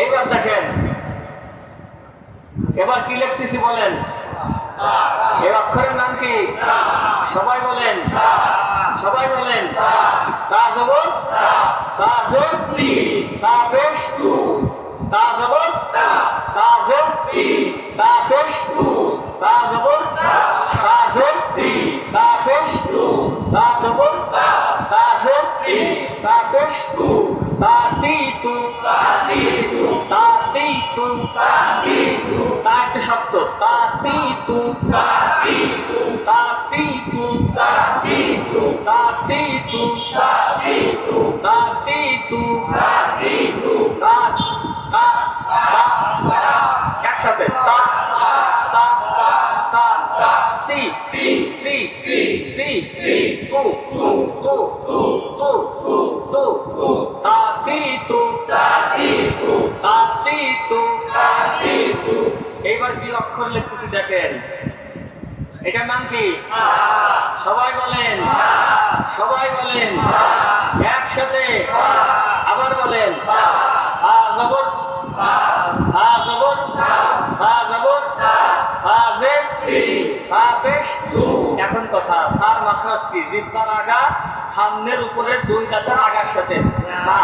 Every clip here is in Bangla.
এবার দেখেন, এবার কি লিখতেছি বলেন? এই অক্ষরের নাম কি? সবাই বলেন, সবাই বলেন। তা জবর তা জবর তা পেশ তা জবর তা জবর তা পেশ তা জবর তা জবর তা পেশ তা জবর তা জবর তা পেশ তা তি তু তা তি তু তা একটু শক্ত। তা তি তু তা তি তু তা তি তু তা তি তু তা তি তু তা তি তু তা তি তু তা তি তু তা তা তা একসাথে তা তা তা তা তি তি তি তি তি তি তু তু তু তু তু তু তা তি তু তা তি তু তা তি তু তা তি তু। এইবার কি অক্ষর লিখতেছি দেখেন, এটার নাম কি? সবাই বলেন, সবাই বলেন একসাথে, আবার বলেন। হা জবর হা জবর হা জবর হা জের হা পেশ। এখন কথা, সার মাখরাজ কি? জিহ্বার আগা সামনের উপরে দুই দাঁতের আগার সাথে। হা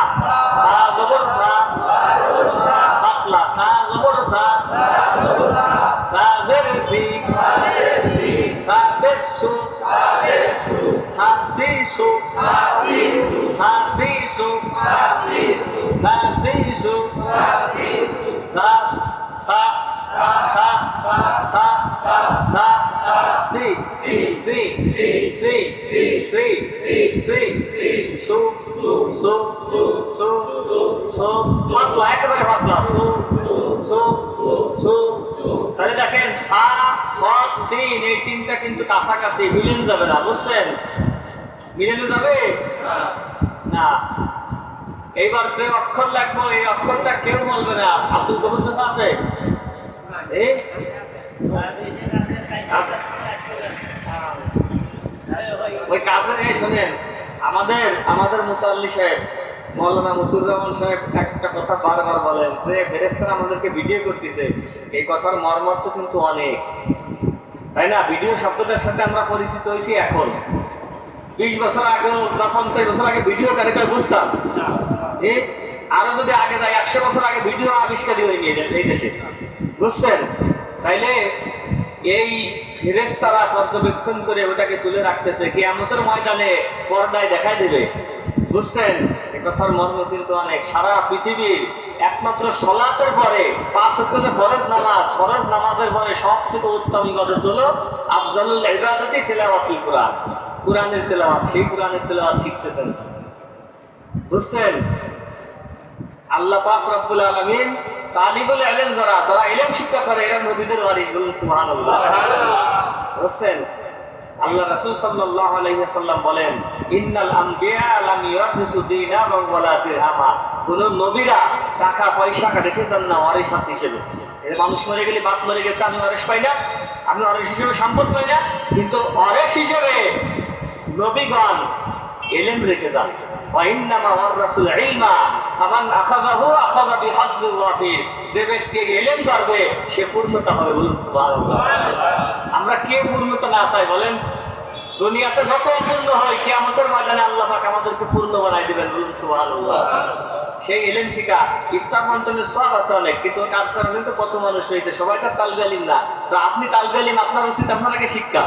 হা জবর হা পাতলা, হা জবর হা সা জের সি সা পেশ সু হা সি সু হা সি সু সা সি সু সা সা সা সা সা সি সি সি সি সি সি সু সু সু সু সু পাতলা, একেবারে পাতলা সু সু সু। তাহলে দেখেন সা সদ সিন এই তিনটা কিন্তু কাছাকাছি, মিলানো যাবে না, বুঝছেন? মিলানো যাবে না। এইবার যে অক্ষর লাগবো এই অক্ষরটা কেউ বলবে না। আব্দুল গফুর চাচা আছে? ওই কাজের শোনেন, আমাদের মুতাল্লি সাহেব মৌলানা মতুর রহমান সাহেব একটা কথা বারবার বলেন যে ফেরেশতারা আমাদেরকে ভিডিও করতেছে। এই কথার মর্মার্থ কিন্তু অনেক, তাই না? ভিডিও শব্দটার সাথে আমরা পরিচিত হয়েছি এখন। 20 বছর আগে বা 50 বছর আগে ভিডিও কারিগর বুঝতাম। আরো যদি আগে যায় 100 বছর আগে ভিডিও আবিষ্কারই হয়নি এই দেশে, বুঝছেন? তাইলে এই ফেরেশতারা পর্যবেক্ষণ করে ওটাকে তুলে রাখতেছে, কিয়ামতের ময়দানে পর্দায় দেখায় দেবে, বুঝছেন? এই কথার মর্ম কিন্তু অনেক। সারা পৃথিবীর একমাত্র সালাতের পরে 5 ওয়াক্ত ফরজ নামাজের পরে সবথেকে উত্তম ইবাদত হলো আফজালুল ইবাদাতি তিলাওয়াতুল কুরআন, কুরআনের তেলাওয়াত। সেই কুরআনের তেলাওয়াত শিখতেছেন, বুঝছেন? আল্লাহ পাক রব্বুল আলামিন তালিবুল ইলম যারা ইলম শিক্ষা করে এরা নবীদের ওয়ারিস, বলুন সুবহানাল্লাহ। বুঝছেন? আল্লাহ রাসূল সাল্লাল্লাহু আলাইহি ওয়াসাল্লাম বলেন, ইন্নাল আম্বিয়া লাম ইয়ারসু দিনারান ওয়ালা দিরহামা। কোন নবীরা টাকা পয়সা রেখে যান না ওয়ারিস হিসেবে। এর মানুষ মরে গেলে, বাপ মরে গেছে, আমি ওয়ারিস পাই না, আমি ওয়ারিস হিসেবে সম্পদ পাই না, কিন্তু ওয়ারিস হিসেবে নবীগণ ইলম রেখে যান। ওয়াইন্নামা ওয়ারাসুল ইলমা ফামান আখাযাহু আখাযা বিহাজ্জিল ওয়াফির। যে ব্যক্তি ইলম করবে সে পূর্ণতা হবে, বলুন সুবহানাল্লাহ। আমরা কে পূর্ণতা না চাই বলেন? দুনিয়াতে যত অপূর্ণ হয় কিয়ামতের ময়দানে আল্লাহ পাক আমাদেরকে পূর্ণ বানাই দিবেন, বলুন সুবহানাল্লাহ। সেই ইলম শিখা ইফতার বন্টনের সব আছে অনেক, কিন্তু কাজ করার জন্য কত মানুষ হয়েছে, সবাই তো তালবে ইলম না। তো আপনি তালবে ইলম, আপনার উচিত আপনার আগে শিক্ষা।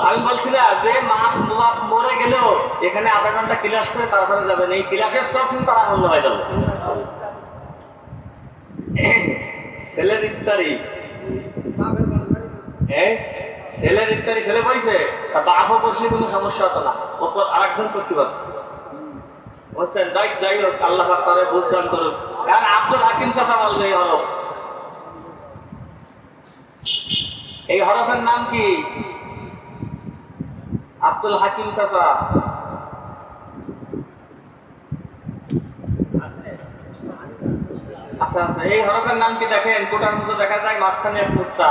আমি বলছি না যে মা মরে গেলেও এখানে আধা ঘন্টা ক্লাস করে তারপরে যাবেন, এই ক্লাসের সব কিন্তু তারা মূল্য হয়ে যাবে। ছেলের ইফতারি, ছেলের ইফতারি ছেলে বইছে, তার বাপও বসলে কোনো সমস্যা হতো না, ওপর আরেকজন করতে পারত, বুঝছেন? যাই হোক, আল্লাহ পাক তাদের বুঝদান করুক। কারণ আব্দুল হাকিম চাচা বলবে এই হরফ, এই হরফের নাম কি? আব্দুল হাকিম চাচা। আচ্ছা আচ্ছা, এই হরফের নাম কি দেখেন? কোটার মতো দেখা যায়, মাঝখানে এক মুক্তা।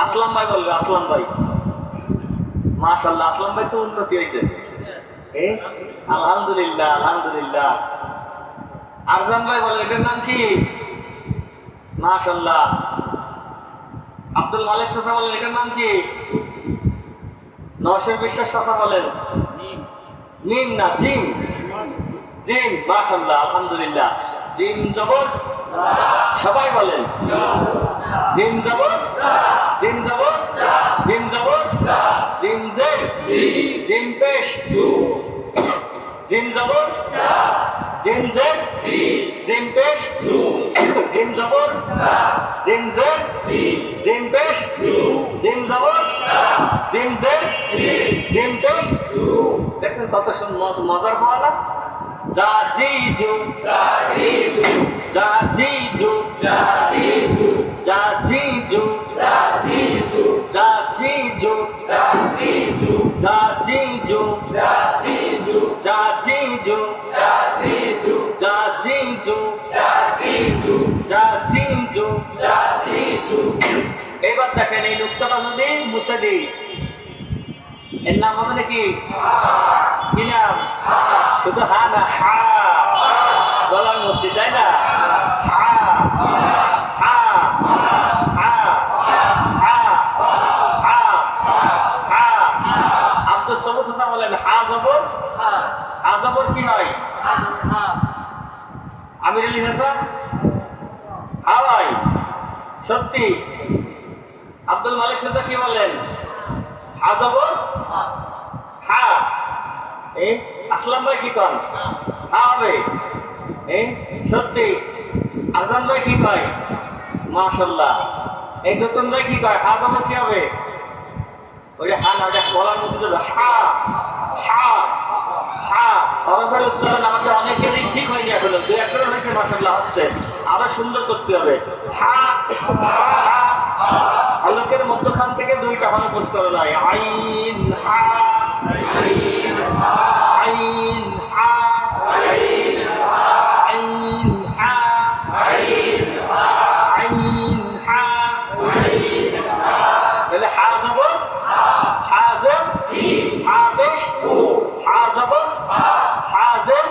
আসলাম ভাই বলবে, আসলাম ভাই। মাশাআল্লাহ, আসলাম ভাই তো উন্নতি হয়েছে। আলহামদুলিল্লাহ আলহামদুলিল্লাহ। আরজান ভাই বলেন এটার নাম কি? মাশাআল্লাহ। আব্দুল মালিক চাচা বলেন এটার নাম কি? নওশাদ বিশ্বাস চাচা বলেন নিম না জিম। জিম, মাশাআল্লাহ আলহামদুলিল্লাহ। জিম জবর সবাই বলেন জিম জবর জিম জবর জিম জবর জিম জের জিম পেশ জিম জবর জিম জের জিম পেশ জিম জবর জিম জের জিম পেশ জিম জবর জিম জের জিম পেশ। দেখছেন কত মজার হওয়া না? যা জি জু যা জি জু যা জি জু যা জি জু যা জি জু যা জি জু যা জি জু যা জি জু যা জি জু যা জি জু যা জি জু যা জি জু যা জি জু যা জি জু যা জি জু যা জি জু। এবার দেখেন এই নুক্তাটা যদি মুছে দিই, এর নাম হবে নাকি? কি নাম? শুধু হা না, হা গলার মধ্যে, তাই না? হা হা হা হা হা হা। আব্দুল সবুজ চাচা বলেন হা জবর। হা জবর কি হয়? আমির আলী হাসান হাওয়াই সত্যি। আব্দুল মালিক চাচা কি বলেন? হা জবর হা। আসলাম ভাই কি কন? হা হবে সত্যি। আজান ভাই কি কয়? মাশাআল্লাহ। এই নতুন ভাই কি কয়? হা জবর কি হবে? ওই হা না, ওটা বলার মধ্যে যাবে হা হা হা। হরফের উচ্চারণ আমাদের অনেকেরই ঠিক হয়নি এখনো, দু একজন হয়েছে মাশাআল্লাহ হচ্ছে, আরো সুন্দর করতে হবে। হা হা হলকের মধ্যখান থেকে দুইটা হলক উচ্চারণ হয়। আইন হা আইন হা আইন হা আইন হা আইন হা আইন হা আইন হা আইন হা। তাহলে হা জবর হা জের হা পেশ হা জবর হা জের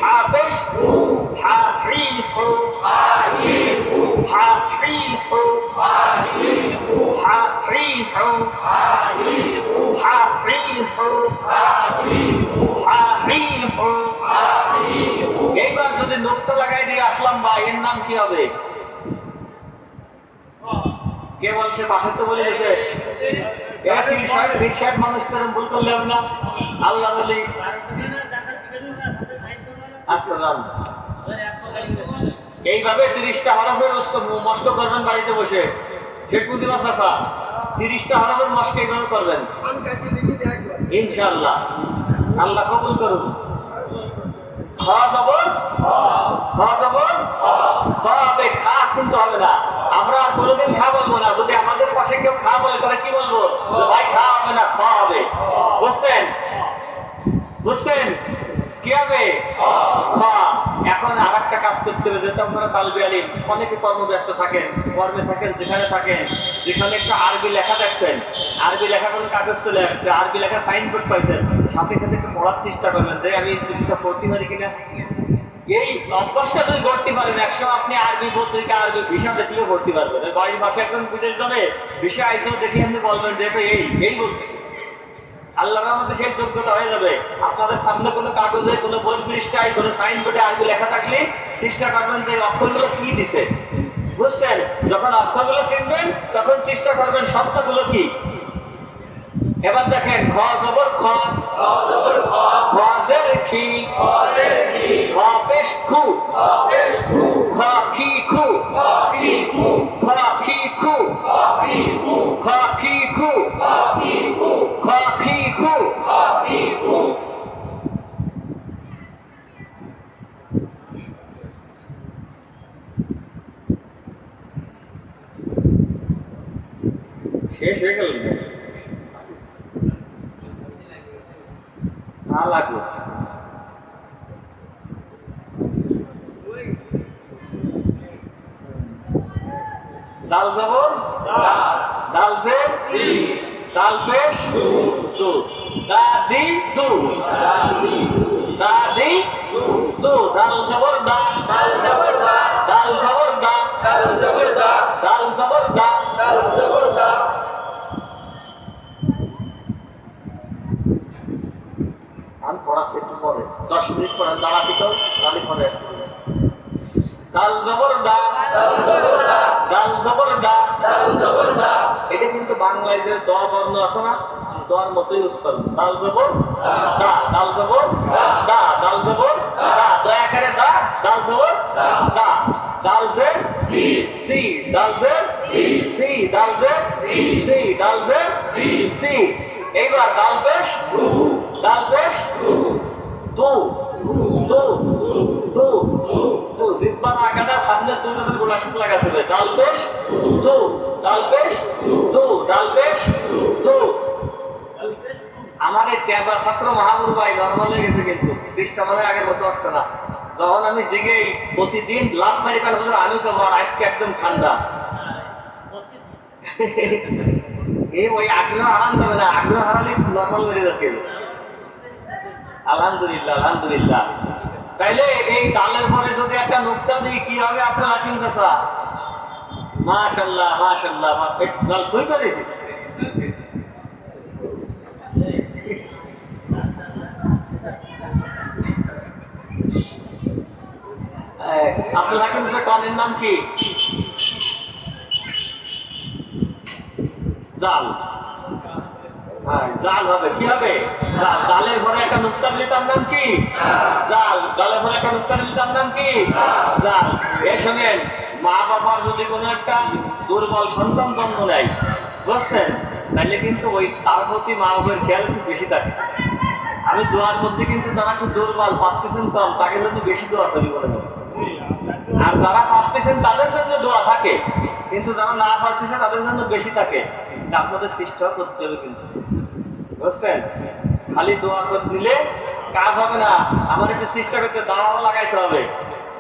হা পেশ হা হি হু হা হি হু হা হি হু হা হি হু হা হি হু হা হি হু হা হি হু হা হি হু হা হি হু হা হি হু। এইবার যদি নোক্তা লাগাই দিয়ে আসলাম ভাই, এর নাম কি হবে? কে বলছে? পাশে তো বলে গেছে রিক্সার মানুষ ভুল করলে হবে না। আল্লাহ বলি আচ্ছা যান। এইভাবে 30টা হরফের মস্ক করবেন বাড়িতে বসে। শেখুদ্দিন চাচা 30টা হরফের মস্ক এইভাবে করবেন ইনশাআল্লাহ। আল্লাহ কবুল করুন। খাওয়া জবর খাওয়া জবর হবে, খা কিন্তু হবে না। আমরা আর কোনোদিন খা বলবো না। যদি আমাদের পাশে কেউ খা বলে তাহলে কি বলবো? ভাই খা হবে না, খাওয়া হবে। বুঝছেন? বুঝছেন কি হবে? এখন আর একটা কাজ করতে হবে, যেটা আপনারা তালবে আলিম অনেকে কর্মব্যস্ত থাকেন, কর্মে থাকেন, যেখানে থাকেন, যেখানে একটা আরবি লেখা দেখবেন, আরবি লেখা কোনো কাগজ চলে আসছে, আরবি লেখা সাইনবোর্ড পাইছেন, সাথে সাথে একটু পড়ার চেষ্টা করবেন যে আমি জিনিসটা পড়তে পারি কিনা। এই অভ্যাসটা যদি করতে পারেন, একসময় আপনি আরবি পত্রিকা, আরবি ভিসা দেখলেও পড়তে পারবেন। বাড়ির পাশে একজন বিদেশ যাবে, ভিসা আইসেও দেখে আপনি বলবেন যে এই বলতেছে। আল্লাহর রহমতে সেই যোগ্যতা হয়ে যাবে। আপনাদের সামনে কোনো কাগজে, কোনো বই পৃষ্ঠায়, কোনো সাইনবোর্ডে আরবি লেখা থাকলে চেষ্টা করবেন যে অক্ষরগুলো কি দিছে। বুঝছেন? যখন অক্ষরগুলো চিনবেন তখন চেষ্টা করবেন শব্দগুলো কি। এবার দেখেন খ জবর খ খ জের খি খ পেশ খু খ খি খু খ খি খু খ খি খু খ খি খু শেষ হয়ে গেল না লাগলো। দাল জবর দাল জের দাল পেশ দু দাদি দু দাদি দু দাল জবর দা দাল জবর দা দাল জবর দা দাল জবর দা দাল জবর দা দাল জবর দা। আমি পড়াচ্ছি একটু পরে 10 মিনিট পরে দাঁড়াতে তো দাঁড়ি পরে দাল জবর দা দাল জবর দা দাল জবর দা দাল জবর দা। এটা কিন্তু বাংলায় যে দ বর্ণ আছে না, দর মতোই উচ্চারণ। দাল জবর দা দাল জবর দা দাল জবর দা দয়া করে দা দাল জবর দা দাল জে দি দাল জে দি দাল জে দি দাল জে দি। এইবার দাল পেশ দাল পেশ দু দু দু দু জিব্বার আগাটা সামনে তুলে গোলা শুকলা গেছে। দাল পেশ দু দাল পেশ দু দাল পেশ দু। আমার এই ট্যাবা ছাত্র মাহবুব ভাই নর্মাল হয়ে গেছে, কিন্তু সিস্টেম আমাদের আগের মতো আসছে না। যখন আমি জেগে প্রতিদিন লাভ মারি কাল বছর আমি তো আজকে একদম ঠান্ডা। এই ওই আগ্রহ হারান যাবে না, আগ্রহ হারালে নর্মাল হয়ে যাচ্ছে। আলহামদুলিল্লাহ আলহামদুলিল্লাহ। তাইলে এই দালের পরে যদি একটা নুক্তা দিই কি হবে আপনার আসিম চাষা? মাশাল্লাহ মাশাল্লাহ দাল কই করেছি। আব্দুল হাকিম স্যার কলের নাম কি? জাল। হ্যাঁ জাল হবে, কি হবে? জাল। জালের ঘরে একটা নুক্তা দিলে তার নাম কি? জাল। জালের ঘরে একটা নুক্তা দিলে তার নাম কি? জাল। এ শোনেন, মা বাবার যদি কোনো একটা দুর্বল সন্তান জন্ম নেয়, বুঝছেন, তাইলে কিন্তু ওই তার প্রতি মা বাবার খেয়াল একটু বেশি থাকে। আমি দোয়ার মধ্যে কিন্তু যারা একটু দুর্বল পাচ্ছেন কম, তাকে জন্য বেশি দোয়া তৈরি করে দেবো। আর যারা পাচ্ছেন তাদের জন্য দোয়া থাকে, কিন্তু যারা না পাচ্ছেন তাদের জন্য বেশি থাকে। আপনাদের চেষ্টা করতে হবে কিন্তু, বুঝছেন। খালি দোয়া করে দিলে কাজ হবে না, আমার একটু চেষ্টা করতে দাঁড়াও লাগাইতে হবে,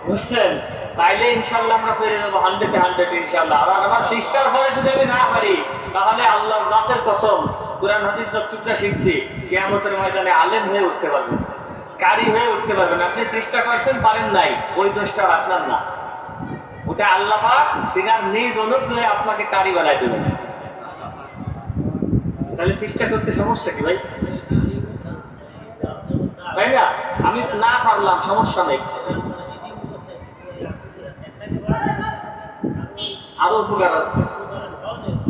বুঝছেন। তাইলে ইনশাল্লাহ আমরা পেরে যাবো 100-100 ইনশাল্লাহ। আর আমার চেষ্টার ফলে যদি আমি না পারি, তাহলে আল্লাহ জাতের কসম কুরআন হাদিস যতটুকু শিখছি কিয়ামতের ময়দানে আলেম হয়ে উঠতে পারবেন, কারি হয়ে উঠতে পারবেন। আপনি চেষ্টা করছেন পারেন নাই, ওই দোষটা আপনার না, ওটা আল্লাহ পাক তিনার নিজ অনুগ্রহে আপনাকে কারি বানাই দেবেন। তাহলে চেষ্টা করতে সমস্যা কি ভাই? তাই না? আমি না পারলাম, সমস্যা নেই, আরো উপকার আছে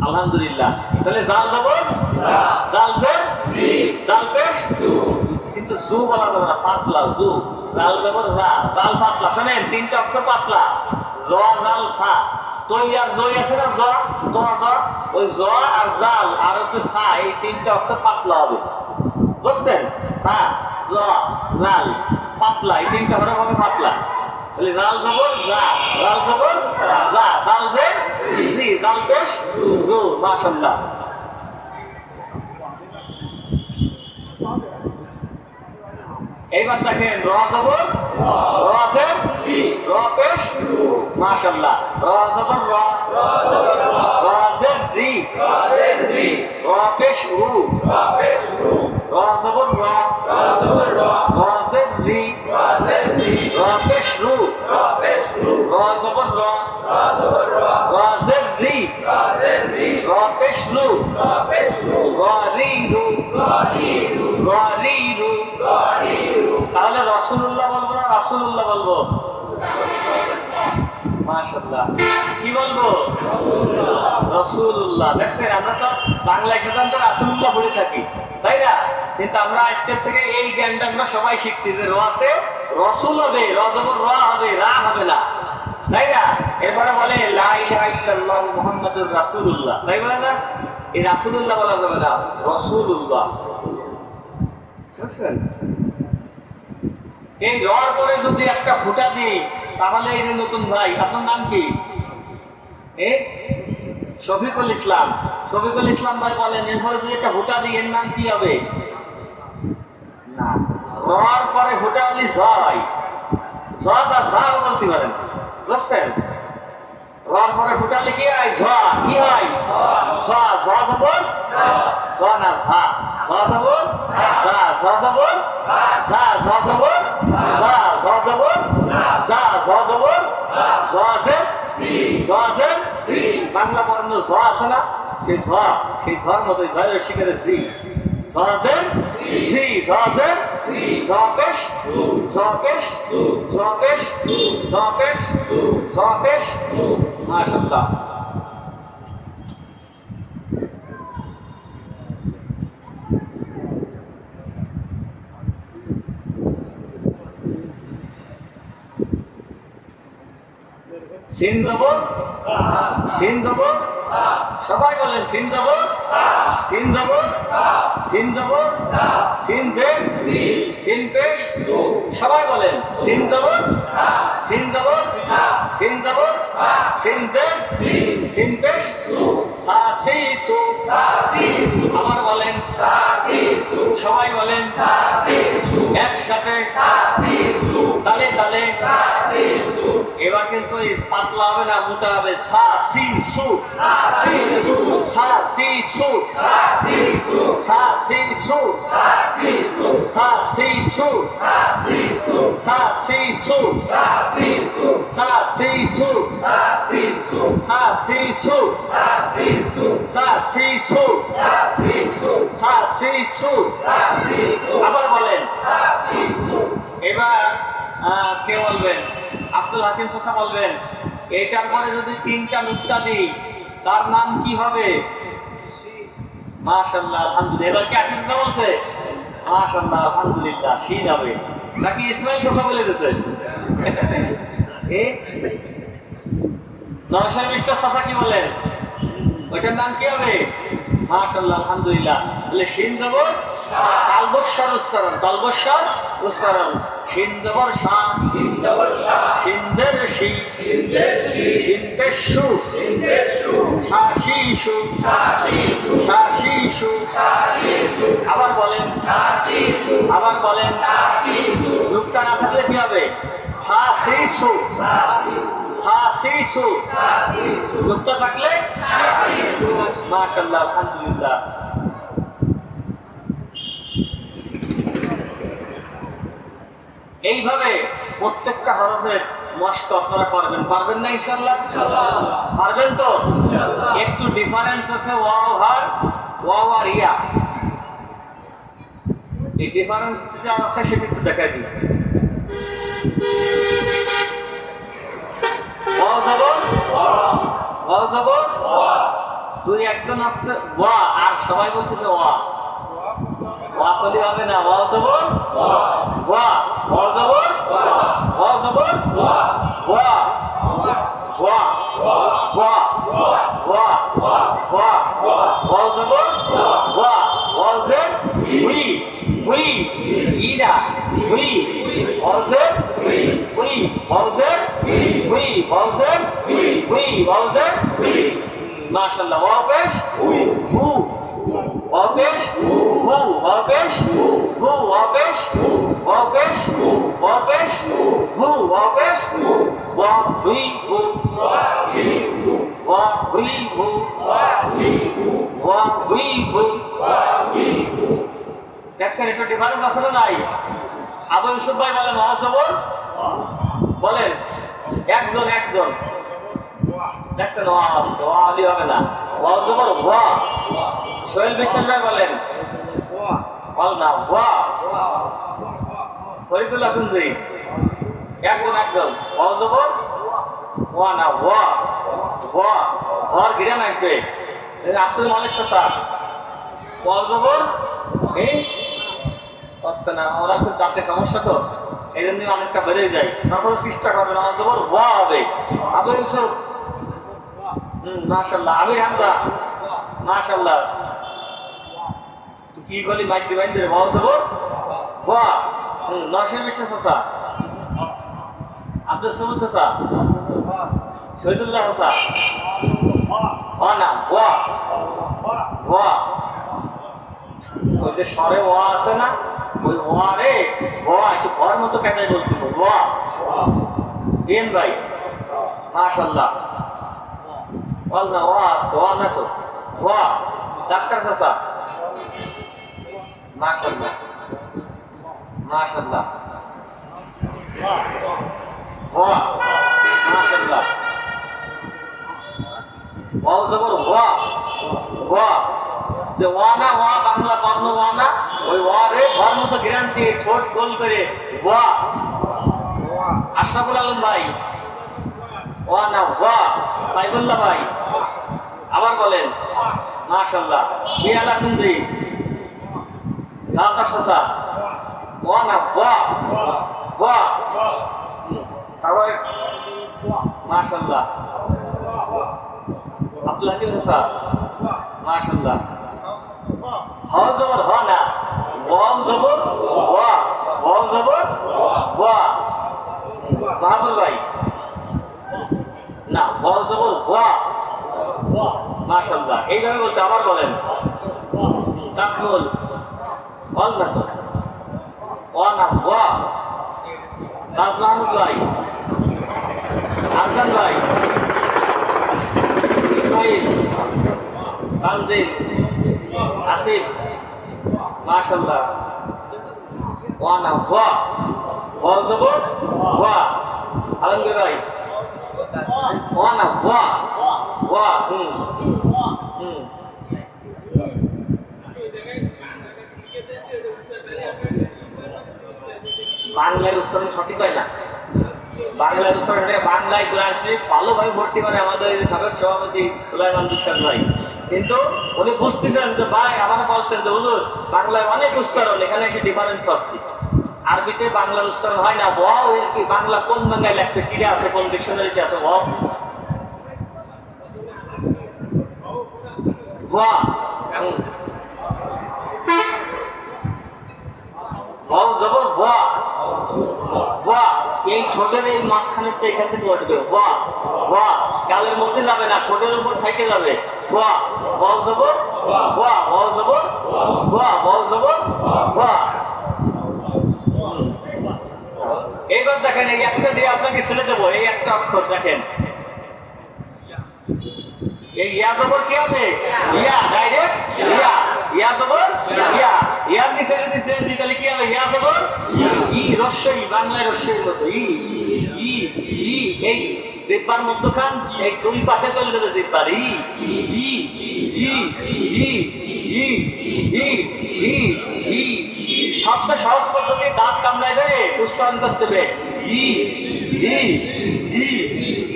আলহামদুলিল্লাহ। তাহলে জাল দেবো জাল জের জাল পেশ, কিন্তু জু বলা যাবে না, পাতলা জু। জাল দেবো রা, জাল পাতলা। শোনেন, 3টা অক্ষর পাতলা, জ জাল সা। তৈ আর জয় আছে না, জ তোমার জ, ওই জ আর জাল আর হচ্ছে সা, এই 3টা অক্ষর পাতলা হবে, বুঝছেন। হ্যাঁ, জ জাল পাতলা, এই 3টা হরফ হবে পাতলা। তাহলে জাল জবর জা, জাল জবর জা, জাল জের জি, জাল পেশ জু। মাশাআল্লাহ। এইবার দেখেন, র জবর র জের র পেশ মাশাআল্লাহ। র জবর র র জের রি র পেশ রু র জবর র র জের রি র পেশ রু র জবর র র জের রি র পেশ রু র রি রু র রি রু। তাহলে রাসূলুল্লাহ বলবো না রাসূলুল্লাহ বলবো? মাশাআল্লাহ। কি বলবো? রাসূলুল্লাহ। দেখেন, আমরা তো বাংলায় সাধারণত রাসূলুল্লাহ বলে থাকি, তাই না? কিন্তু আমরা আজকের থেকে এই জ্ঞানটা আমরা সবাই শিখছি যে রতে রসুল হবে, র জবর র হবে, রা হবে না, তাই না? এরপরে বলে লা ইলাহা ইল্লাল্লাহু মুহাম্মাদুর রাসূলুল্লাহ, তাই বলে না? এই রাসূলুল্লাহ বলা যাবে না, রাসূলুল্লাহ। বুঝছেন? এই রর পরে যদি একটা ফুটা দিই, তাহলে এই নতুন ভাই, আপনার নাম কি? শফিকুল ইসলাম। শফিকুল ইসলাম ভাই বলেন, এরপরে যদি একটা ফুটা দিই, এর নাম কি হবে? না, রর পরে ফুটা হলি জয়, জয় বা জাও বলতে পারেন, বুঝছেন? ওয়ার পরে ফুটালে কি হয়? ঝ। কি হয়? ঝ। ঝ জবর ঝ না ঝা। ঝ জবর ঝা। ঝ জবর ঝা। ঝ জবর ঝা। ঝ জবর ঝা। ঝ জবর ঝ আছে ঝ আছে বাংলা বর্ণ ঝ আছে না, সেই ঝ, সেই ঝর মতো ঝয়ের শিখের জি। ঝ আছে জি। ঝ আছে ঝ পেশ ঝ পেশ ঝ পেশ ঝ পেশ ঝ পেশ। মাশাআল্লাহ। সিন জবর সিন জবর সবাই বলেন সিন জবর সিন জবর সিন জবর সিন পেশ সিন পেশ সবাই বলেন সিন জবর সিন জবর সিন জবর সিন পেশ সিন পেশ সা সি সু আবার বলেন সবাই বলেন একসাথে তালে তালে। এবার কিন্তু পাতলা হবে না, মোটা হবে। সা সি সু সা সি সু সা সি সু সা সি সু সা সি সু সা সি সু সা সি সু সা সি সু সা সি সু সা সি সু সা সি সু সা সি সু সা সি সু সা সি সু সা সি সু সা সি সু সা সি সু সা সি সু আবার বলেন সা সি সু। এবার কে বলবেন? আব্দুল হাকিম চাচা বলবেন এইটার পরে যদি তিনটা নুক্তা দিই তার নাম কি হবে? মাশাআল্লাহ, আলহামদুলিল্লাহ। এবার কি হাকিম চাচা বলছে? মাশাআল্লাহ, আলহামদুলিল্লাহ। শিন হবে নাকি ইসমাইল চাচা বলে দিতে? নরসর বিশ্বাস চাচা কি বলেন? ওইটার নাম কি হবে? মাশাআল্লাহ, আলহামদুলিল্লাহ। বলে শিন জবর তালবস্বর উচ্চারণ, তালবস্বর উচ্চারণ। শিন জবর শা শিন জবর শা শিনদের শি শিনদের শি শিনদের শু শিনদের শু শা শি শু শা শি শু শা শি শু শা শি শু আবার বলেন শা শি শু আবার বলেন শা শি শু। রূপটা না থাকলে কি হবে? শা শি শু শা শি শু রূপটা থাকলে শা শি শু। মাশাআল্লাহ, আলহামদুলিল্লাহ। এইভাবে প্রত্যেকটা হরফের মস্ত আপনারা করবেন, পারবেন না ইনশাআল্লাহ? পারবেন তো? একটু ডিফারেন্স আছে ওয়াও আর ওয়াও আর ইয়া। এই ডিফারেন্স যেটা আছে সেটা একটু দেখাই দিই। ওয়াও জবর ওয়াও জবর দুই একজন আসছে ওয়া আর সবাই বলতেছে ওয়া। ওয়া বলি হবে না। ওয়াও জবর ওয়া ওয়াও জবর ওয়াও জবর ওয়া ওয়া ওয়া ওয়া ওয়া ওয়া ওয়াও জবর ওয়া wow Z we we Ira we wow Z we wow Z we wow Z we wow Z মাশাআল্লাহ। ওয়াও পেশ হু ওয়াও পেশ হু ওয়াও পেশ হু ওয়াও পেশ ওয়াও পেশ ওয়াও পেশ হু ওয়াও পেশ ওয়া হুই হু ওয়া হুই হু ওয়া হুই হু। দেখছেন একটু ডিফারেন্স আছে না নাই? আবু ইউসুফ ভাই বলেন ওয়াও জবর বলেন একজন একজন। দেখছেন ওয়া আলি হবে না। ওয়াও জবর ওয়া। সোহেল বিশ্বাস ভাই বলেন বল না ওয়া। ফরিদুল্লাহ কুঞ্জি একজন একজন। ওয়াও জবর ওয়া না ওয়া ওয়া ওয়ার গিরান আসবে। আব্দুল মালিক চাচা ওয়াও জবর আসছে না। ওরা খুব দাঁতে সমস্যা তো এই জন্য অনেকটা বেড়ে যায়। তারপরে চেষ্টা করবেন ওয়াও জবর ওয়া হবে। আবু ইউসুফ মাশাআল্লাহ। আমির হামজা মাশাআল্লাহ। কি বলি মাইক দিবেন যে ওয়াও জবর ওয়া। নরসিংহ বিশ্বাস চাচা আব্দুল সবুজ চাচা শহীদুল্লাহ চাচা ওয়া না ওয়া ওয়া। ওই যে স্বরে ওয়া আছে না ওই ওয়া রে ওয়া একটু ঘর মতো কেটে বলতে ওয়া। দিন ভাই মাশাআল্লাহ। ওয়াল না ওয়া না তো ওয়া ডাক্তার চাচা মাশাআল্লাহ মাশাআল্লাহ ওয়া মাশাআল্লাহ ওয়াও জবর ওয়া ওয়া যে ওয়া না ওয়া বাংলা বর্ণ ওয়া না ওই ওয়া রে বর্ণ তো গ্রাম দিয়ে ঠোঁট গোল করে ওয়া আশরাফুল আলম ভাই ওয়া না ওয়া সাইবুল্লাহ ভাই আবার বলেন মাশাআল্লাহ বিয়ালা কুন্দি দাদা সাথা ওয়া না ওয়া ওয়া তারপরে মাশাআল্লাহ আব্দুল হাকিম মুসা মাশাআল্লাহ হ জবর হ না ওয়াও জবর ওয়া ওয়াও জবর ওয়া মাহবুব ভাই না ওয়াও জবর ওয়া মাশাআল্লাহ এইভাবে বলতে আবার বলেন তাকমুল বল না তো ওয়া না ওয়া মাহমুদ ভাই আফজান ভাই ইসমাইল তানজিম আসিফ মাশাআল্লাহ ওয়া না ওয়া ওয়া জবর ওয়া আলমগীর ভাই ওয়া না ওয়া ওয়া বাংলার উচ্চারণ সঠিক হয় না বাংলার উচ্চারণ বাংলায় কোরআন শরীফ ভালোভাবে ভর্তি করে আমাদের সাবেক সভাপতি সুলাইমান বিশ্বাস ভাই কিন্তু উনি বুঝতেছেন যে ভাই আমার বলছেন যে হুজুর বাংলায় অনেক উচ্চারণ এখানে এসে ডিফারেন্স পাচ্ছি আরবিতে বাংলার উচ্চারণ হয় না ওয়াও এর কি বাংলা কোন বাংলায় লেখতে কি আছে কোন ডিকশনারিতে আছে ওয়াও ওয়া ওয়াও জবর ওয়া ওয়া এই ঠোঁটের এই মাঝখানের তো এখান থেকে উঠবে ওয়া ওয়া গালের মধ্যে যাবে না ঠোঁটের উপর থেকে যাবে ওয়া ওয়াও জবর ওয়া ওয়াও জবর ওয়া ওয়াও জবর ওয়া এইবার দেখেন এই একটা দিয়ে আপনাকে শুনে দেবো এই একটা অক্ষর দেখেন এই ইয়া জবর কি হবে ইয়া ডাইরেক্ট ইয়া ইয়া জবর ইয়া ইয়ার নিচে যদি সেন দিই তাহলে কি হবে ইয়া জবর ই রস্যই বাংলায় রস্যের মতো ই ই ই এই জিহ্বার মধ্যখান এই দুই পাশে চলে যাবে জিহ্বার ই ই ই ই ই ই ই ই সবচেয়ে সহজ পদ্ধতি দাঁত কামড়ায় ধরে উচ্চারণ করতে হবে ই ই ই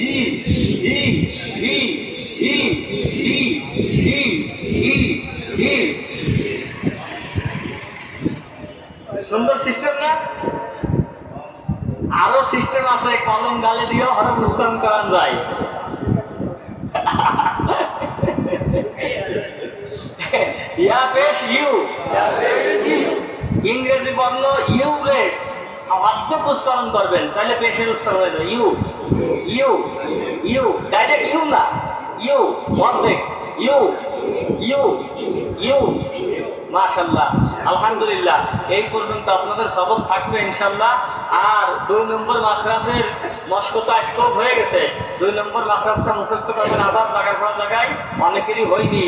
ই ই ই ই ই ই ই ই সুন্দর সিস্টেম না আরো সিস্টেম আছে কলম গালে দিয়েও হরফ উচ্চারণ করান যায় ইয়া পেশ ইউ ইংরেজি বর্ণ ইউ রে অদ্ভুত উচ্চারণ করবেন তাহলে পেশের উচ্চারণ হয়ে যাবে ইউ ইউ ইউ ডাইরেক্ট ইউ না ইউ অর্ধেক ইউ ইউ ইউ মাশাআল্লাহ আলহামদুলিল্লাহ এই পর্যন্ত আপনাদের সবক থাকবে ইনশাআল্লাহ আর 2 নম্বর মাখরাজের মশক তো আজকেও হয়ে গেছে 2 নম্বর মাখরাজটা মুখস্থ করবেন আদাব লাগার পর জায়গায় অনেকেরই হয়নি